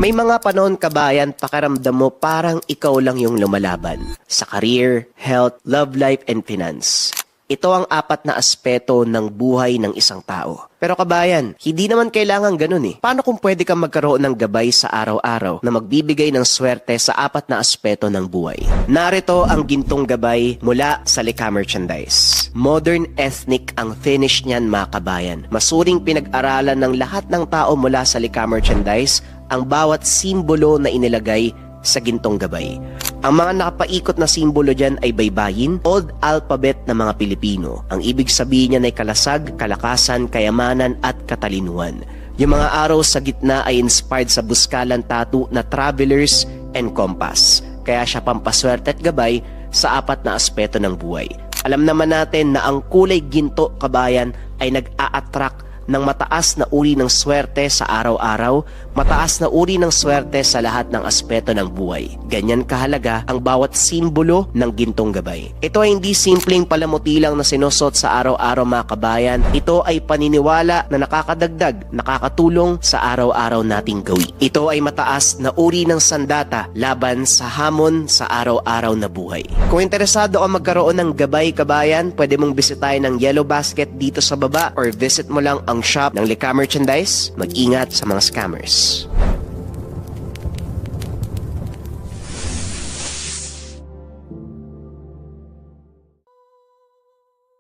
May mga panahon kabayan, pakiramdam mo parang ikaw lang yung lumalaban. Sa career, health, love life, and finance. Ito ang 4 na aspeto ng buhay ng isang tao. Pero kabayan, hindi naman kailangan ganun eh. Paano kung pwede kang magkaroon ng gabay sa araw-araw na magbibigay ng swerte sa 4 na aspeto ng buhay? Narito ang gintong gabay mula sa Lika Merchandise. Modern ethnic ang finish niyan mga kabayan. Masuring pinag-aralan ng lahat ng tao mula sa Lika Merchandise ang bawat simbolo na inilagay sa gintong gabay. Ang mga nakapaikot na simbolo dyan ay baybayin, old alphabet ng mga Pilipino. Ang ibig sabihin niyan ay kalasag, kalakasan, kayamanan at katalinuhan. Yung mga araw sa gitna ay inspired sa buskalan tattoo na Travelers and Compass. Kaya siya pampaswerte at gabay sa 4 na aspeto ng buhay. Alam naman natin na ang kulay ginto kabayan ay nag-a-attract ng mataas na uri ng swerte sa araw-araw, mataas na uri ng swerte sa lahat ng aspeto ng buhay. Ganyan kahalaga ang bawat simbolo ng gintong gabay. Ito ay hindi simpleng palamuti lang na sinusot sa araw-araw mga kabayan. Ito ay paniniwala na nakakadagdag, nakakatulong sa araw-araw nating gawin. Ito ay mataas na uri ng sandata laban sa hamon sa araw-araw na buhay. Kung interesado ka magkaroon ng gabay kabayan, pwede mong bisitahin ng Yellow Basket dito sa baba or visit mo lang ang shop ng Lika Merchandise. Mag-ingat sa mga scammers.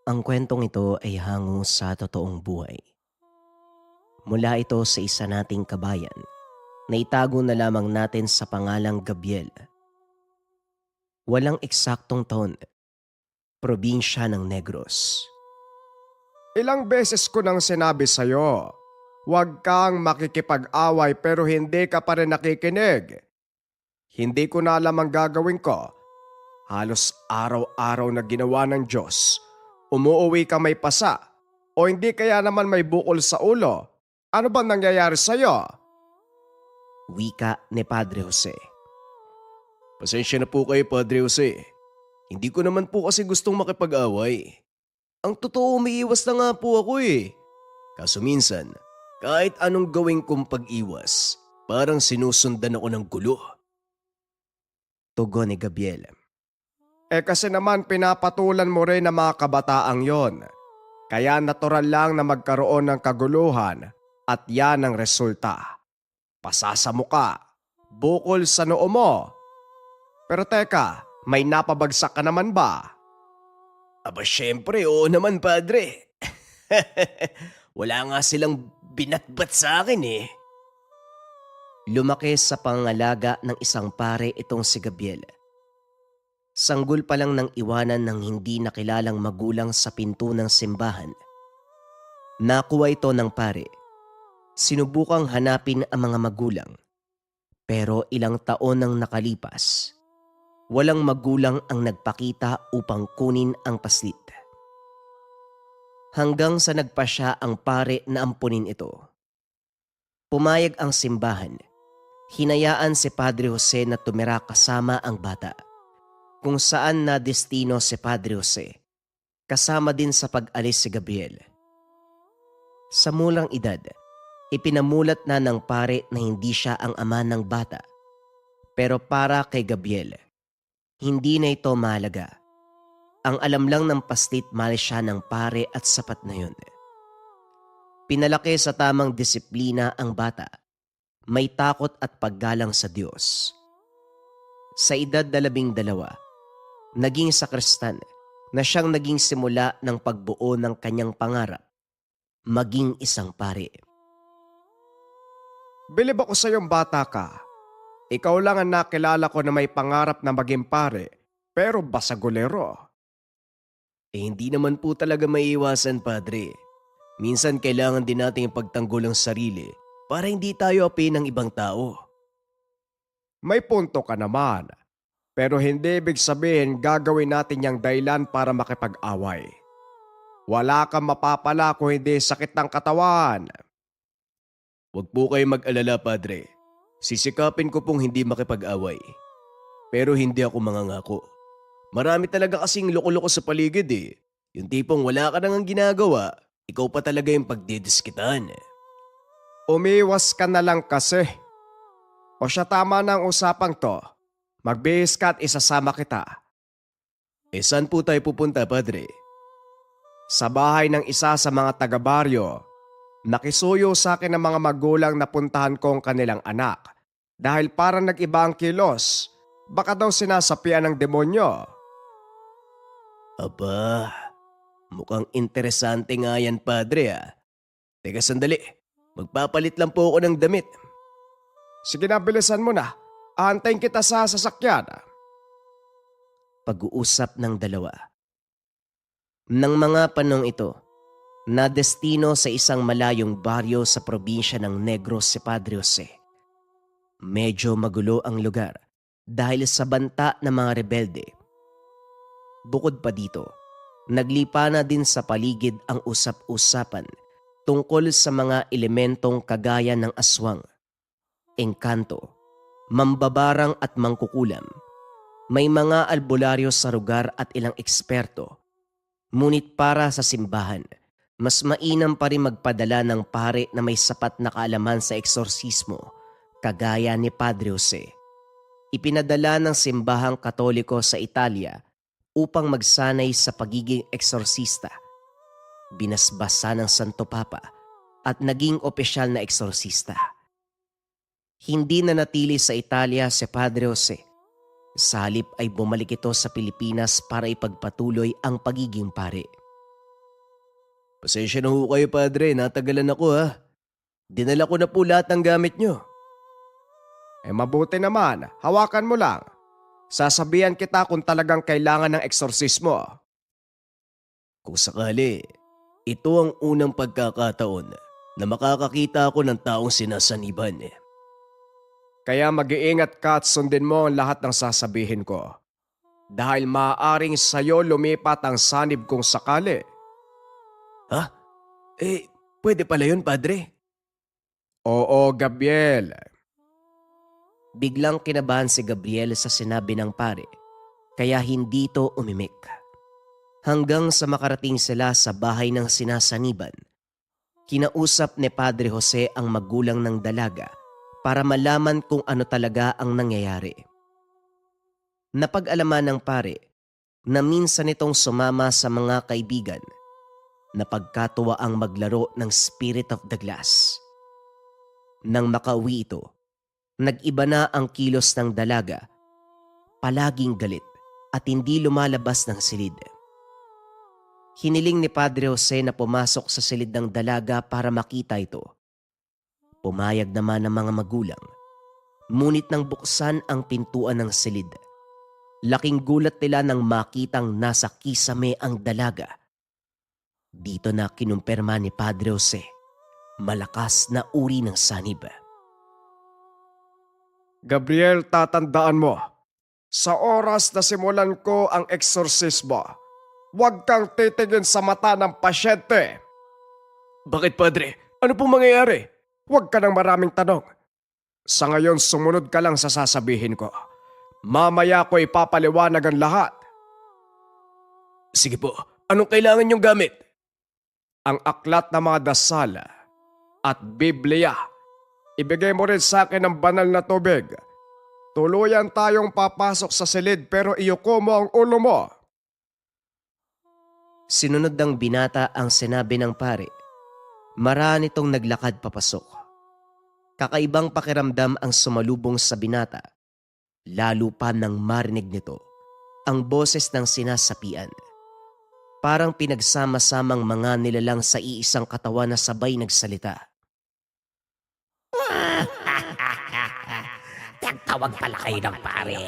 Ang kwentong ito ay hango sa totoong buhay. Mula ito sa isa nating kabayan na itago na lamang natin sa pangalang Gabriel. Walang eksaktong taon, probinsya ng Negros. Ilang beses ko nang sinabi sa'yo, huwag kang makikipag-away pero hindi ka pa rin nakikinig. Hindi ko na alam ang gagawin ko. Halos araw-araw na ginawa ng Diyos. Umuuwi ka may pasa o hindi kaya naman may bukol sa ulo. Ano ba nangyayari sa'yo? Wika ni Padre Jose. Pasensya na po kayo, Padre Jose. Hindi ko naman po kasi gustong makipag-away. Ang totoo, umiiwas na nga po ako eh. Kaso minsan, kahit anong gawin kong pag-iwas, parang sinusundan ako ng gulo. Tugon ni Gabriel. Kasi naman pinapatulan mo rin ang mga kabataang yon. Kaya natural lang na magkaroon ng kaguluhan at yan ang resulta. Pasa sa muka, bukol sa noo mo. Pero teka, may napabagsak ka naman ba? Aba syempre, oo naman, Padre. Wala nga silang binatbat sa akin eh. Lumaki sa pangalaga ng isang pare itong si Gabriel. Sanggol pa lang ng iwanan ng hindi nakilalang magulang sa pinto ng simbahan. Nakuha ito ng pare. Sinubukang hanapin ang mga magulang. Pero ilang taon nang nakalipas, walang magulang ang nagpakita upang kunin ang paslit. Hanggang sa nagpasya ang pare na ampunin ito. Pumayag ang simbahan. Hinayaan si Padre Jose na tumira kasama ang bata. Kung saan na destino si Padre Jose, kasama din sa pag-alis si Gabriel. Sa mulang edad, ipinamulat na ng pare na hindi siya ang ama ng bata. Pero para kay Gabriel, hindi na ito mahalaga. Ang alam lang ng paslit mahal siya ng pare at sapat na yun. Pinalaki sa tamang disiplina ang bata. May takot at paggalang sa Diyos. Sa edad na 12, naging sakristan na siyang naging simula ng pagbuo ng kanyang pangarap, maging isang pare. Bilib ako sa iyong bata ka. Ikaw lang ang nakilala ko na may pangarap na maging pare, pero basagulero. Hindi naman po talaga maiiwasan, Padre. Minsan kailangan din nating ipagtanggol ang sarili para hindi tayo apin ng ibang tao. May punto ka naman, pero hindi ibig sabihin gagawin natin yung dahilan para makipag-away. Wala kang mapapala kung hindi sakit ng katawan. Huwag po kayo mag-alala, Padre. Sisikapin ko pong hindi makipag-away. Pero hindi ako mangangako. Marami talaga kasing loko-loko sa paligid eh. Yung tipong wala ka nang ginagawa, ikaw pa talaga yung pagdidiskitan. Umiwas ka na lang kasi. O siya, tama na ang usapang to. Magbihis ka at isasama kita. Saan po tayo pupunta, Padre? Sa bahay ng isa sa mga taga-baryo, nakisuyo sa akin ng mga magulang na puntahan ko ang kanilang anak. Dahil parang nag-iba ang kilos, baka daw sinasapian ng demonyo. Aba, mukhang interesante nga yan, Padre ah. Teka sandali, magpapalit lang po ako ng damit. Sige na, bilisan mo na. Aantayin kita sa sasakyan. Pag-uusap ng dalawa. Nang mga panong ito, na destino sa isang malayong baryo sa probinsya ng Negros si Padre Jose. Medyo magulo ang lugar dahil sa banta ng mga rebelde. Bukod pa dito, naglipa na din sa paligid ang usap-usapan tungkol sa mga elementong kagaya ng aswang, engkanto, mambabarang at mangkukulam. May mga albularyo sa lugar at ilang eksperto. Ngunit para sa simbahan, mas mainam pa rin magpadala ng pare na may sapat na kaalaman sa eksorsismo, kagaya ni Padre Jose. Ipinadala ng simbahang Katoliko sa Italia upang magsanay sa pagiging eksorsista. Binasbasa ng Santo Papa at naging opisyal na eksorsista. Hindi na natili sa Italia si Padre Jose. Sa halip ay bumalik ito sa Pilipinas para ipagpatuloy ang pagiging pare. Pasensya na ho kayo, Padre. Natagalan ako ha. Dinala ko na po lahat ng gamit nyo. Mabuti naman, hawakan mo lang. Sasabihan kita kung talagang kailangan ng eksorsismo. Kung sakali, ito ang unang pagkakataon na makakakita ako ng taong sinasaniban. Kaya mag-iingat ka at sundin mo ang lahat ng sasabihin ko. Dahil maaaring sa'yo lumipat ang sanib kung sakali. Ha? Pwede pala yun, Padre. Oo, Gabriel. Biglang kinabahan si Gabriel sa sinabi ng pare, kaya hindi ito umimik. Hanggang sa makarating sila sa bahay ng sinasaniban, kinausap ni Padre Jose ang magulang ng dalaga para malaman kung ano talaga ang nangyayari. Napag-alaman ng pare na minsan itong sumama sa mga kaibigan na pagkatuwa ang maglaro ng Spirit of the Glass. Nang makauwi ito, nag-iba na ang kilos ng dalaga, palaging galit at hindi lumalabas ng silid. Hiniling ni Padre Jose na pumasok sa silid ng dalaga para makita ito. Pumayag naman ng mga magulang, ngunit nang buksan ang pintuan ng silid, laking gulat nila nang makitang nasa kisame ang dalaga. Dito na kinumpirma ni Padre Jose, malakas na uri ng sanib. Gabriel, tatandaan mo, sa oras na simulan ko ang eksorsismo, huwag kang titingin sa mata ng pasyente. Bakit, Padre? Ano pong mangyayari? Huwag ka ng maraming tanong. Sa ngayon, sumunod ka lang sa sasabihin ko. Mamaya ko ipapaliwanag ang lahat. Sige po, anong kailangan niyong gamit? Ang aklat na mga dasal at Biblia. Ibigay mo rin sa akin ng banal na tubig. Tuluyan tayong papasok sa silid pero iyuko mo ang ulo mo. Sinunod ng binata ang sinabi ng pare. Maraan itong naglakad papasok. Kakaibang pakiramdam ang sumalubong sa binata. Lalo pa nang marinig nito ang boses ng sinasapian. Parang pinagsama-samang mga nilalang sa iisang katawan na sabay nagsalita. Tagtawag pala kayo ng pare.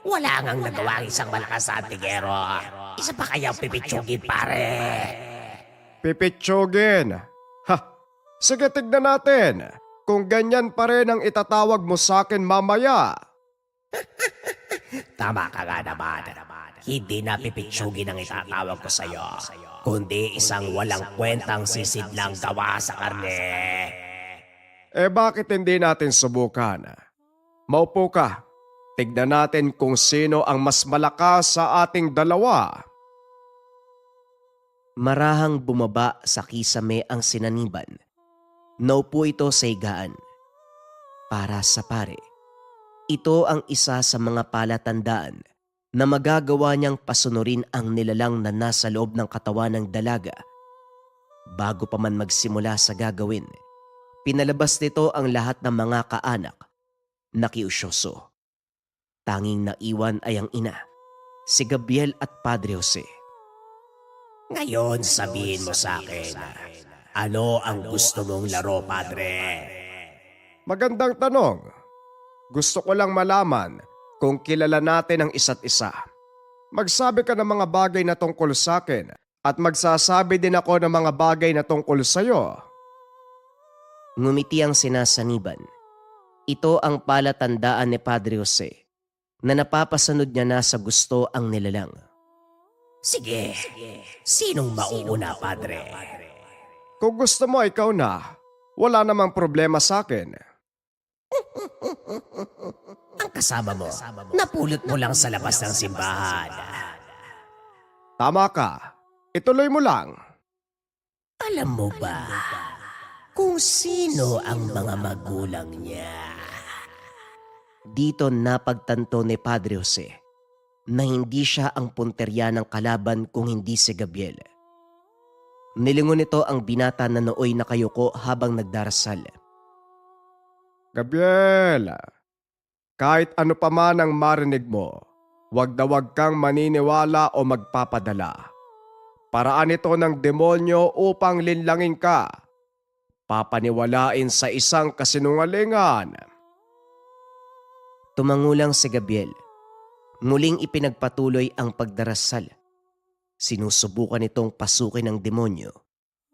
Wala ngang nagawa ang isang malakas na antigero. Isa pa kayang pipitsugin, pare. Pipitsugin. Ha, sige, tignan natin. Kung ganyan pa rin ang itatawag mo sa akin mamaya. Tama ka nga naman. Hindi na pipitsugin ang itatawag ko sa'yo, kundi isang walang kwentang sisidlang gawa sa karne. Bakit hindi natin subukan? Maupo ka. Tignan natin kung sino ang mas malakas sa ating dalawa. Marahang bumaba sa kisame ang sinaniban. Naupo ito sa higaan. Para sa pare, Ito ang isa sa mga palatandaan na magagawa niyang pasunurin ang nilalang na nasa loob ng katawan ng dalaga. Bago pa man magsimula sa gagawin, pinalabas nito ang lahat ng mga kaanak na kiusyoso. Tanging naiwan ay ang ina, si Gabriel at Padre Jose. Ngayon sabihin mo sa akin, ano ang gusto mong laro, Padre? Magandang tanong. Gusto ko lang malaman kung kilala natin ang isa't isa. Magsabi ka ng mga bagay na tungkol sa akin at magsasabi din ako ng mga bagay na tungkol sa'yo. Ngumiti ang sinasaniban. Ito ang palatandaan ni Padre Jose na napapasunod niya na sa gusto ang nilalang. Sige, sinong mauuna, Padre? Kung gusto mo, ikaw na. Wala namang problema sa akin. Ang kasama mo, napulot mo lang sa labas ng simbahan. Tama ka. Ituloy mo lang. Alam mo ba kung sino ang mga magulang niya? Dito napagtanto ni Padre Jose na hindi siya ang punterya ng kalaban kung hindi si Gabriel. Nilingon nito ang binata na nooy nakayuko habang nagdarasal. Gabriel, kahit ano pa man ang marinig mo, wag na wag kang maniniwala o magpapadala. Paraan ito ng demonyo upang linlangin ka. Papaniwalain sa isang kasinungalingan. Tumangulang si Gabriel. Muling ipinagpatuloy ang pagdarasal. Sinusubukan itong pasukin ng demonyo,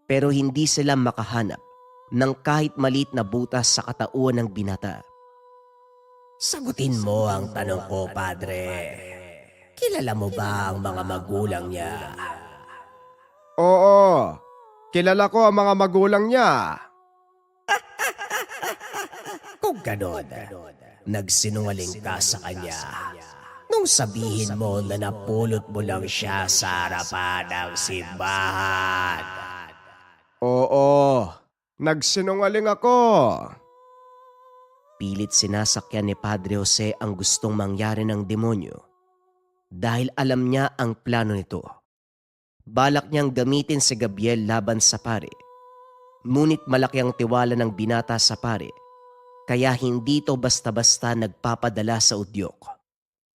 pero hindi sila makahanap ng kahit maliit na butas sa katauhan ng binata. Sagutin mo ang tanong ko, Padre. Kilala mo ba ang mga magulang niya? Oo, kilala ko ang mga magulang niya. Kung ganon, nagsinungaling ka sa kanya nung sabihin mo na napulot mo lang siya sa harapan ng simbahan. Oo, nagsinungaling ako. Pilit sinasakyan ni Padre Jose ang gustong mangyari ng demonyo dahil alam niya ang plano nito. Balak niyang gamitin si Gabriel laban sa pare. Ngunit malaki ang tiwala ng binata sa pare, kaya hindi ito basta-basta nagpapadala sa udyok.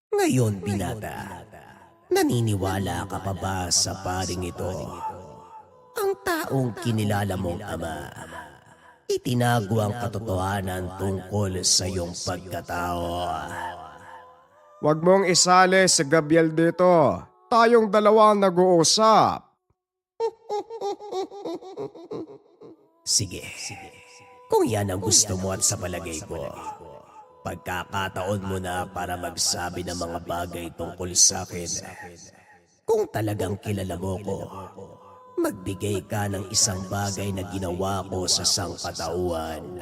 Ngayon, binata, naniniwala ka pa ba sa paring ito? Ang taong kinilala mong ama, itinago ang katotohanan tungkol sa iyong pagkatao. Huwag mong isali si Gabriel dito. Tayong dalawa ang nag-uusap. Sige, kung yan ang gusto mo at sa palagay ko, pagkakataon mo na para magsabi ng mga bagay tungkol sa akin. Kung talagang kilala mo ko, magbigay ka ng isang bagay na ginawa ko sa sangkatauhan.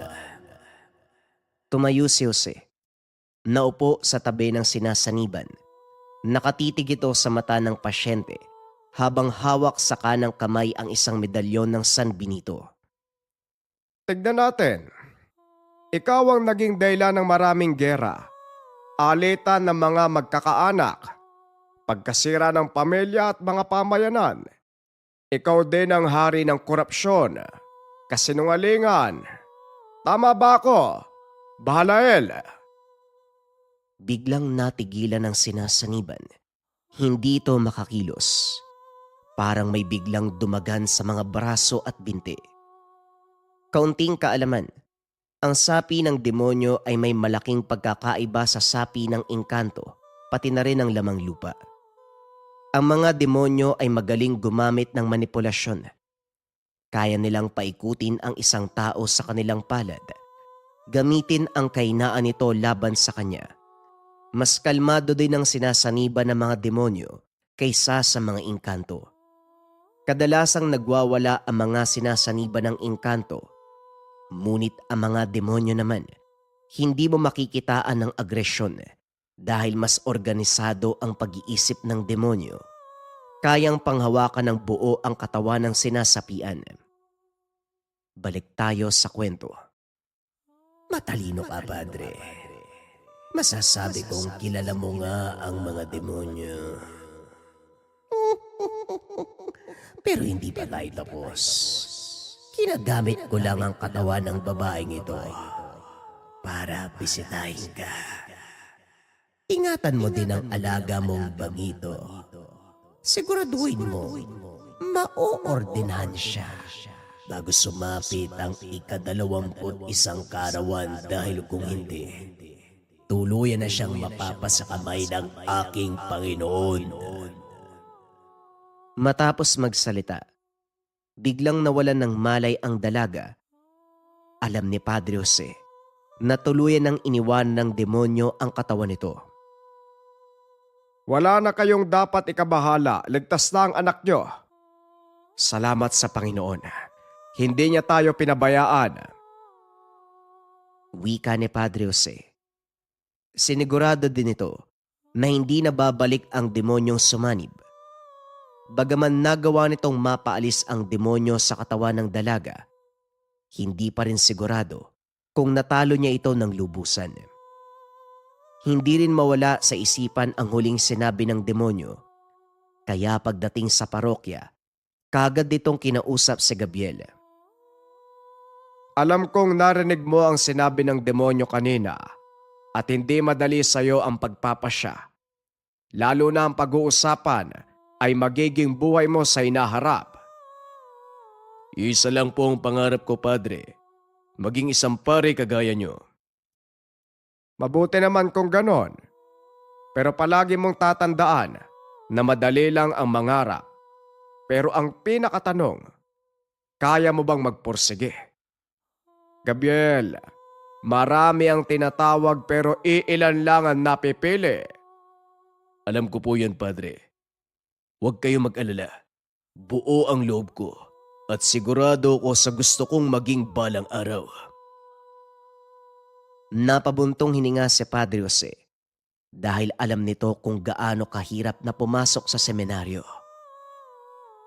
Tumayo si Jose. Naupo sa tabi ng sinasaniban. Nakatitig ito sa mata ng pasyente habang hawak sa kanang kamay ang isang medalyon ng San Benito. Tignan natin. Ikaw ang naging dahilan ng maraming gera, alitan ng mga magkakaanak, pagkasira ng pamilya at mga pamayanan. Ikaw din ang hari ng korupsyon, kasinungalingan. Tama ba ako, Bahalael? Biglang natigilan ng sinasaniban. Hindi ito makakilos. Parang may biglang dumagan sa mga braso at binti. Kaunting kaalaman, ang sapi ng demonyo ay may malaking pagkakaiba sa sapi ng engkanto, pati na rin ang lamang lupa. Ang mga demonyo ay magaling gumamit ng manipulasyon. Kaya nilang paikutin ang isang tao sa kanilang palad. Gamitin ang kainaan nito laban sa kanya. Mas kalmado din ang sinasaniban ng mga demonyo kaysa sa mga engkanto. Kadalasang nagwawala ang mga sinasaniban ng engkanto. Ngunit ang mga demonyo naman, hindi mo makikitaan ng agresyon dahil mas organisado ang pag-iisip ng demonyo. Kayang panghawakan ng buo ang katawan ng sinasapian. Balik tayo sa kwento. Matalino ka, Padre. Masasabi kong kilala mo nga ang mga demonyo. Pero hindi pa tayo tapos. Kinagamit ko lang ang katawan ng babaeng ito para bisitahin ka. Ingatan mo din ang alaga mong bagito. Siguraduhin mo, maoordinahan siya bago sumapit ang ika-21 karawan dahil kung hindi, tuluyan na siyang mapapasakamay ng aking Panginoon. Matapos magsalita, biglang nawalan ng malay ang dalaga. Alam ni Padre Jose na tuluyan ng iniwan ng demonyo ang katawan nito. Wala na kayong dapat ikabahala, ligtas na ang anak nyo. Salamat sa Panginoon. Hindi niya tayo pinabayaan. Wika ni Padre Jose. Sinigurado din ito na hindi na babalik ang demonyong sumanib. Bagaman nagawa nitong mapaalis ang demonyo sa katawan ng dalaga, hindi pa rin sigurado kung natalo niya ito ng lubusan. Hindi rin mawala sa isipan ang huling sinabi ng demonyo, kaya pagdating sa parokya, kagad ditong kinausap si Gabriel. Alam kong narinig mo ang sinabi ng demonyo kanina at hindi madali sa'yo ang pagpapasya. Lalo na ang pag-uusapan ay magiging buhay mo sa inaharap. Isa lang po ang pangarap ko, Padre. Maging isang pare kagaya nyo. Mabuti naman kung ganon. Pero palagi mong tatandaan na madali lang ang mangarap. Pero ang pinakatanong, kaya mo bang magpursige? Gabriel, marami ang tinatawag pero iilan lang ang napipili. Alam ko po yan, Padre. Huwag kayong mag-alala. Buo ang loob ko at sigurado ko sa gusto kong maging balang araw. Napabuntong hininga si Padre Jose dahil alam nito kung gaano kahirap na pumasok sa seminaryo.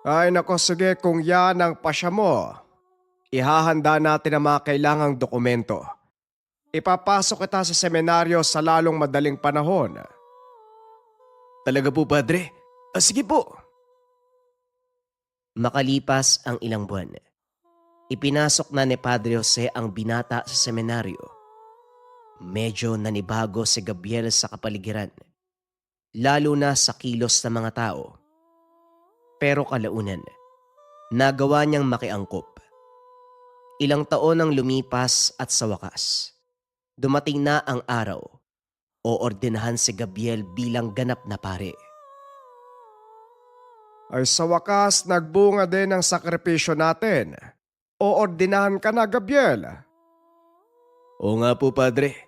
Ay nako, sige, kung yan ang pasya mo, ihahanda natin ang mga kailangang dokumento. Ipapasok kita sa seminaryo sa lalong madaling panahon. Talaga po, Padre? Sige po. Makalipas ang ilang buwan, ipinasok na ni Padre Jose ang binata sa seminaryo. Medyo nanibago si Gabriel sa kapaligiran, lalo na sa kilos ng mga tao. Pero kalaunan, nagawa niyang makiangkop. Ilang taon ang lumipas at sa wakas, dumating na ang araw o ordinahan si Gabriel bilang ganap na pare. Ay sa wakas, nagbunga din ang sakripisyo natin. O ordinahan ka na, Gabriel. Oo nga po, Padre.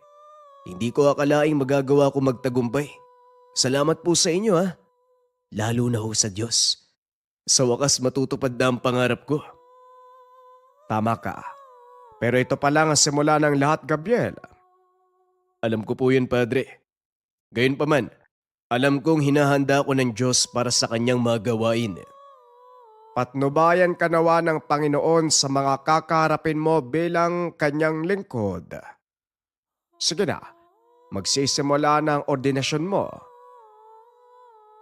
Hindi ko akalaing magagawa ko magtagumpay. Salamat po sa inyo, ha. Lalo na ho sa Diyos. Sa wakas matutupad na ang pangarap ko. Tama ka. Pero ito pa lang ang simula ng lahat, Gabriel. Alam ko po yun, Padre. Gayunpaman, alam kong hinahanda ko ng Diyos para sa kanyang mga gawain. Patnubayan ka nawa ng Panginoon sa mga kakaharapin mo bilang kanyang lingkod. Sige na, magsisimula na ang ordinasyon mo.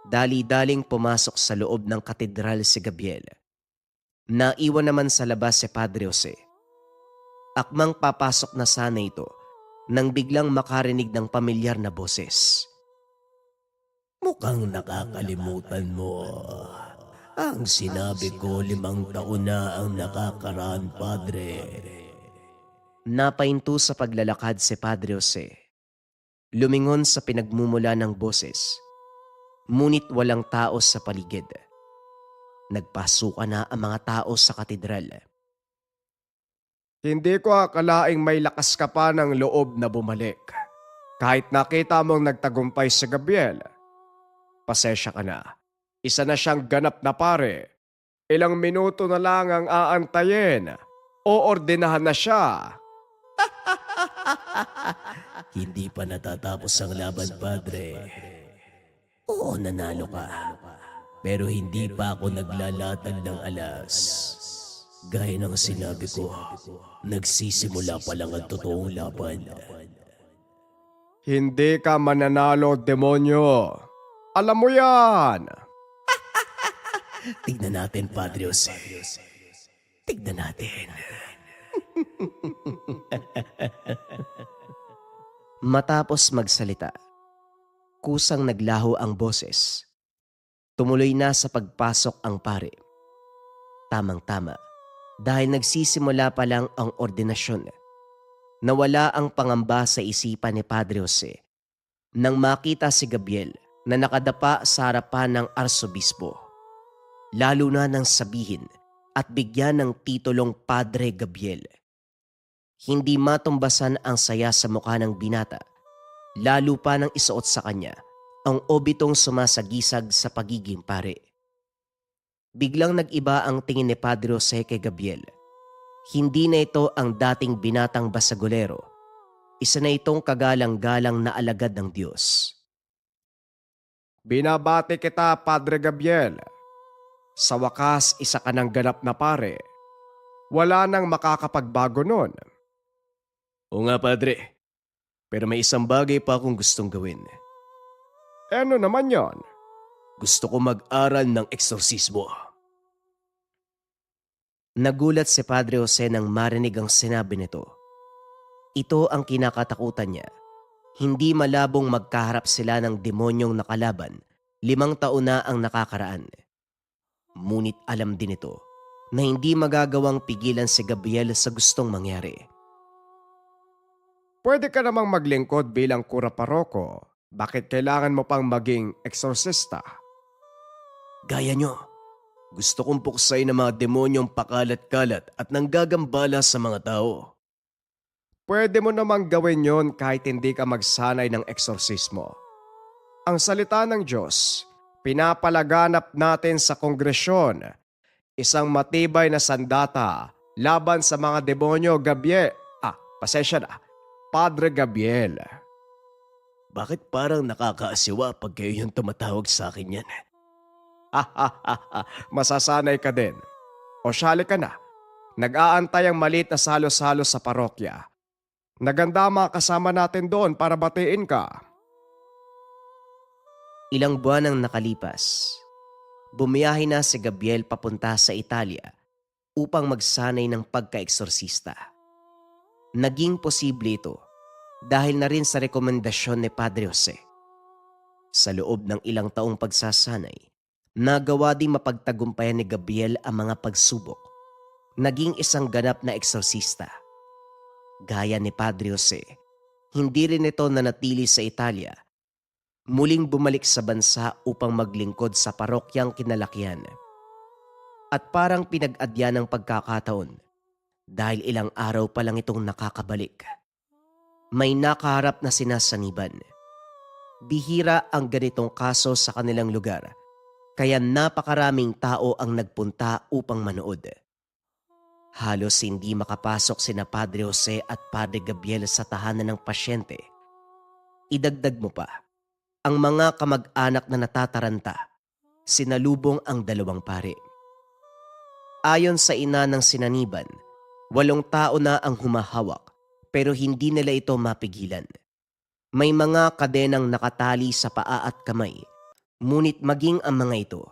Dali-daling pumasok sa loob ng katedral si Gabriel. Naiwan naman sa labas si Padre Jose. Akmang papasok na sana ito nang biglang makarinig ng pamilyar na boses. Mukhang nakakalimutan mo. Ang sinabi ko 5 taon na ang nakakaraan, Padre. Napahinto sa paglalakad si Padre Jose. Lumingon sa pinagmumula ng boses. Ngunit walang tao sa paligid. Nagpasuka na ang mga tao sa katedral. Hindi ko akalaing may lakas ka pa ng loob na bumalik. Kahit nakita mong nagtagumpay si Gabriel. Pasensya ka na. Isa na siyang ganap na pare. Ilang minuto na lang ang aantayin. Oordinahan na siya. Hindi pa natatapos ang laban, Padre. Oo, nanalo ka. Pero hindi pa ako naglalatag ng alas. Gaya ng sinabi ko, nagsisimula pa lang ang totoong laban. Hindi ka mananalo, demonyo. Alam mo yan. Tignan natin, Padre Jose. Tignan natin. Matapos magsalita, kusang naglaho ang boses. Tumuloy na sa pagpasok ang pare. Tamang-tama, dahil nagsisimula pa lang ang ordinasyon. Nawala ang pangamba sa isipan ni Padre Jose nang makita si Gabriel na nakadapa sa harapan ng arsobispo. Lalo na nang sabihin at bigyan ng titulong Padre Gabriel. Hindi matumbasan ang saya sa mukha ng binata, lalo pa nang isuot sa kanya ang obitong sumasagisag sa pagiging pare. Biglang nag-iba ang tingin ni Padre Jose kay Gabriel. Hindi na ito ang dating binatang basagolero. Isa na itong kagalang-galang na alagad ng Diyos. Binabati kita, Padre Gabriel. Sa wakas, isa ka ng ganap na pare. Wala nang makakapagbago nun. Oo nga, Padre. Pero may isang bagay pa akong gustong gawin. Ano naman yon? Gusto ko mag-aral ng eksorsismo. Nagulat si Padre Jose nang marinig ang sinabi nito. Ito ang kinakatakutan niya. Hindi malabong magkaharap sila ng demonyong nakalaban, 5 taon na ang nakakaraan. Ngunit alam din ito na hindi magagawang pigilan si Gabriel sa gustong mangyari. Pwede ka namang maglingkod bilang kura paroko. Bakit kailangan mo pang maging eksorsista? Gaya nyo. Gusto kong puksay ng mga demonyong pakalat-kalat at nanggagambala sa mga tao. Pwede mo namang gawin yon kahit hindi ka magsanay ng eksorsismo. Ang salita ng Diyos, pinapalaganap natin sa kongresyon, isang matibay na sandata laban sa mga demonyo, pasensya na, Padre Gabriel. Bakit parang nakakaasiwa pag kayo yung tumatawag sa akin yan? Masasanay ka din. O syali ka na. Nag-aantay ang maliit na salo-salo sa parokya. Naganda mga kasama natin doon para batiin ka. Ilang buwan ang nakalipas. Bumiyahe na si Gabriel papunta sa Italia upang magsanay ng pagka-eksorsista. Naging posible ito dahil na rin sa rekomendasyon ni Padre Jose. Sa loob ng ilang taong pagsasanay, nagawa din mapagtagumpayan ni Gabriel ang mga pagsubok. Naging isang ganap na eksorsista. Gaya ni Padre Jose, hindi rin ito nanatili sa Italia. Muling bumalik sa bansa upang maglingkod sa parokyang kinalakihan. At parang pinag-adya ng pagkakataon dahil ilang araw pa lang itong nakakabalik. May nakaharap na sinasaniban. Bihira ang ganitong kaso sa kanilang lugar. Kaya napakaraming tao ang nagpunta upang manood. Halos hindi makapasok sina Padre Jose at Padre Gabriel sa tahanan ng pasyente. Idagdag mo pa, ang mga kamag-anak na natataranta, sinalubong ang 2 pare. Ayon sa ina ng sinaniban, 8 tao na ang humahawak pero hindi nila ito mapigilan. May mga kadenang nakatali sa paa at kamay. Ngunit maging ang mga ito,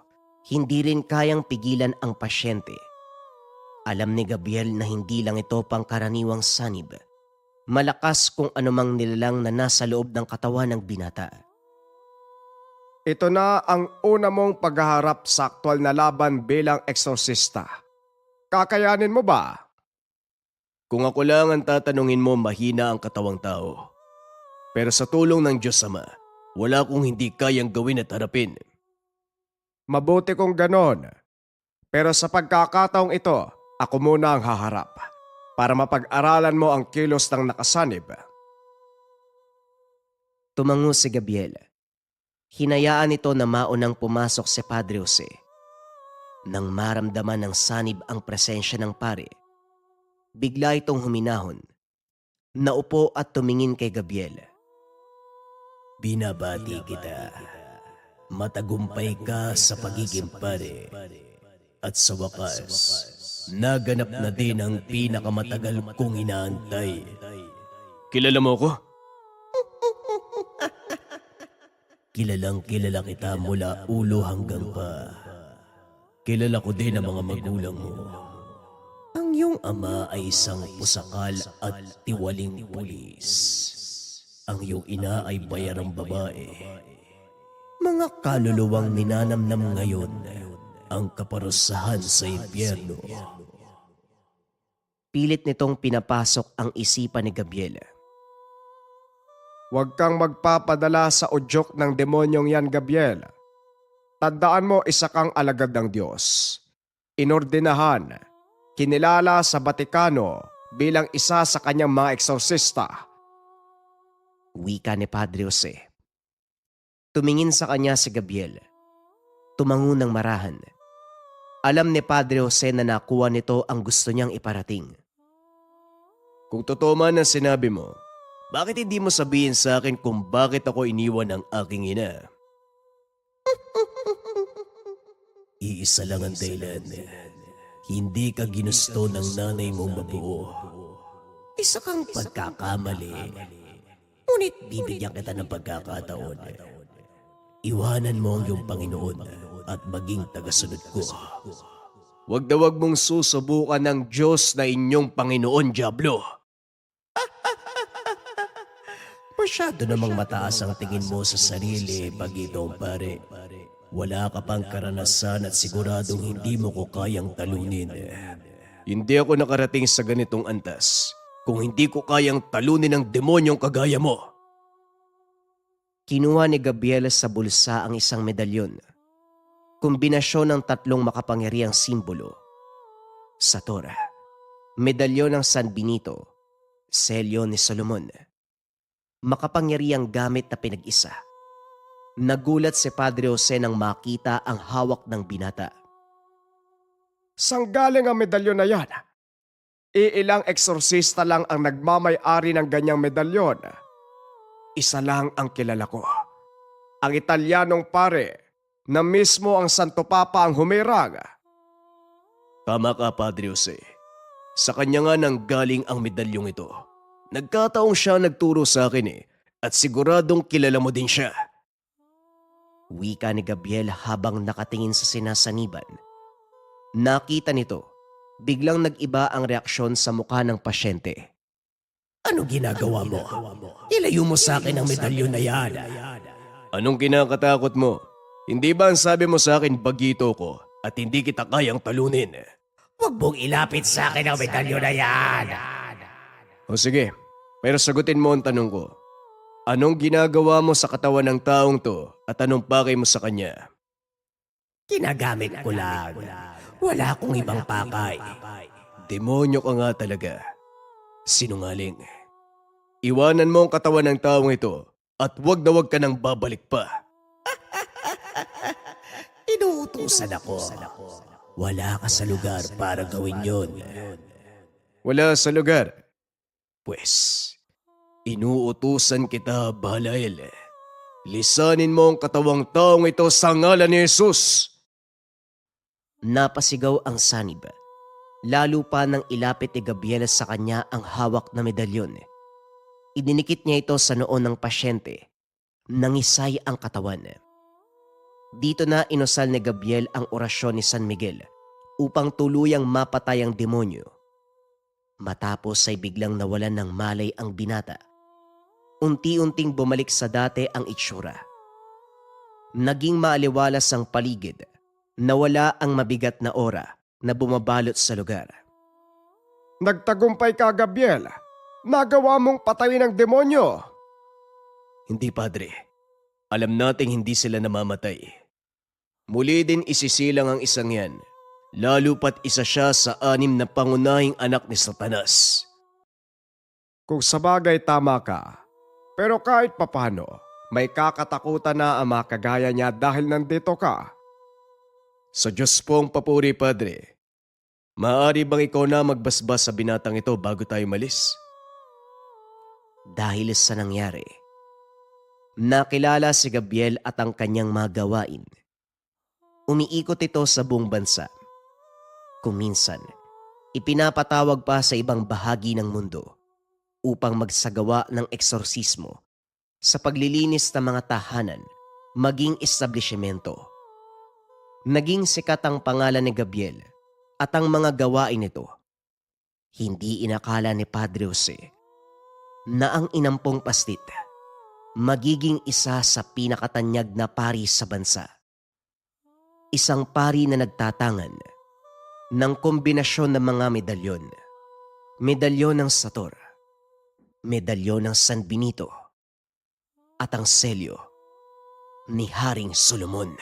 hindi rin kayang pigilan ang pasyente. Alam ni Gabriel na hindi lang ito pangkaraniwang sanib. Malakas kung anumang nilalang na nasa loob ng katawan ng binata. Ito na ang una mong paghaharap sa aktwal na laban bilang eksorsista. Kakayanin mo ba? Kung ako lang ang tatanungin mo, mahina ang katawang tao. Pero sa tulong ng Diyos Ama, wala kong hindi kayang gawin at harapin. Mabuti kong ganon. Pero sa pagkakataong ito, ako muna ang haharap para mapag-aralan mo ang kilos ng nakasanib. Tumango si Gabriel. Hinayaan ito na maunang pumasok si Padre Jose. Nang maramdaman ng sanib ang presensya ng pare, bigla itong huminahon. Naupo at tumingin kay Gabriel. Binabati kita. Matagumpay ka sa pagiging pare. At sa wakas, naganap na din ang pinakamatagal kong inaantay. Kilala mo ko? Kilalang kilala kita mula ulo hanggang pa. Kilala ko din ang mga magulang mo. Ang iyong ama ay isang pusakal at tiwaling pulis. Ang iyong ina ay bayarang babae. Mga kaluluwang ninanamnam ngayon ang kaparusahan sa impyerno. Pilit nitong pinapasok ang isipan ni Gabriel. Huwag kang magpapadala sa udyok ng demonyong yan, Gabriel. Tandaan mo, isa kang alagad ng Diyos. Inordinahan, kinilala sa Batikano bilang isa sa kanyang mga eksorsista. Wika ni Padre Jose. Tumingin sa kanya si Gabriel. Tumango ng marahan. Alam ni Padre Jose na nakuha nito ang gusto niyang iparating. Kung totoo man ang sinabi mo, bakit hindi mo sabihin sa akin kung bakit ako iniwan ng aking ina? Iisa lang ang dahilan. Hindi ka ginusto ng nanay mong mabuo. Isa kang pagkakamali. Ngunit bibigyan kita ng pagkakataon. Iwanan mo ang iyong Panginoon at maging tagasunod ko. Huwag na huwag mong susubukan ng Diyos na inyong Panginoon, Diablo. Masyado namang mataas ang tingin mo sa sarili, Bagitong pare. Wala ka pang karanasan at siguradong hindi mo ko kayang talunin. Hindi ako nakarating sa ganitong antas kung hindi ko kayang talunin ng demonyong kagaya mo. Kinuha ni Gabriel sa bulsa ang isang medalyon. Kombinasyon ng 3 makapangyarihang simbolo. Sator, medalyon ng San Benito, selyo ni Solomon. Makapangyarihang gamit na pinag-isa. Nagulat si Padre Jose nang makita ang hawak ng binata. Sang galing ang medalyon na yan? Iilang eksorsista lang ang nagmamay-ari ng ganyang medalyon. Isa lang ang kilala ko. Ang Italianong pare na mismo ang Santo Papa ang humirang. Tama ka, Padre Jose. Sa kanya nga nang galing ang medalyong ito. Nagkataong siya nagturo sa akin at siguradong kilala mo din siya. Wika ni Gabriel habang nakatingin sa sinasaniban. Nakita nito, biglang nag-iba ang reaksyon sa mukha ng pasyente. Ano ginagawa mo? Ilayo mo sa akin ang medalyon na yan. Anong kinakatakot mo? Hindi ba ang sabi mo sa akin bagito ko at hindi kita kayang talunin? Huwag mong ilapit sa akin ang medalyon na yan. O sige, pero sagutin mo ang tanong ko. Anong ginagawa mo sa katawan ng taong to at anong pakay mo sa kanya? Ginagamit ko lang. Wala akong ibang pakay. Demonyo ka nga talaga. Sinungaling. Iwanan mo ang katawan ng taong ito at wag na wag ka nang babalik pa. Inuutusan ako. Wala ka sa lugar para gawin yon. Wala sa lugar. Pwes, inuutusan kita, Bahalael. Lisanin mo ang katawang taong ito sa ngalan ni Jesus. Napasigaw ang sanib. Lalo pa nang ilapit ni Gabriel sa kanya ang hawak na medalyon. Idinikit niya ito sa noon ng pasyente. Nangisay ang katawan. Dito na inusal ni Gabriel ang orasyon ni San Miguel upang tuluyang mapatay ang demonyo. Matapos ay biglang nawalan ng malay ang binata. Unti-unting bumalik sa dati ang itsura. Naging maaliwalas ang paligid. Nawala ang mabigat na aura na bumabalot sa lugar. Nagtagumpay ka, Gabriel. Nagawa mong patayin ang demonyo. Hindi, Padre. Alam nating hindi sila namamatay. Muli din isisilang ang isang yan. Lalo pat isa siya sa 6 na pangunahing anak ni Satanas. Kung sabagay tama ka, pero kahit papano, may kakatakutan na ang mga kagaya niya dahil nandito ka. Sa Diyos po ang papuri, Padre. Maaari bang ikaw na magbasbas sa binatang ito bago tayo malis? Dahil sa nangyari, nakilala si Gabriel at ang kanyang mga gawain. Umiikot ito sa buong bansa. Kung minsan, ipinapatawag pa sa ibang bahagi ng mundo upang magsagawa ng eksorsismo sa paglilinis ng mga tahanan maging establishmento. Naging sikat ang pangalan ni Gabriel at ang mga gawain nito. Hindi inakala ni Padre Jose na ang inampong pastit magiging isa sa pinakatanyag na pari sa bansa. Isang pari na nagtatangan ng kombinasyon ng mga medalyon. Medalyon ng Sator, medalyon ng San Benito, at ang selyo ni Haring Solomon.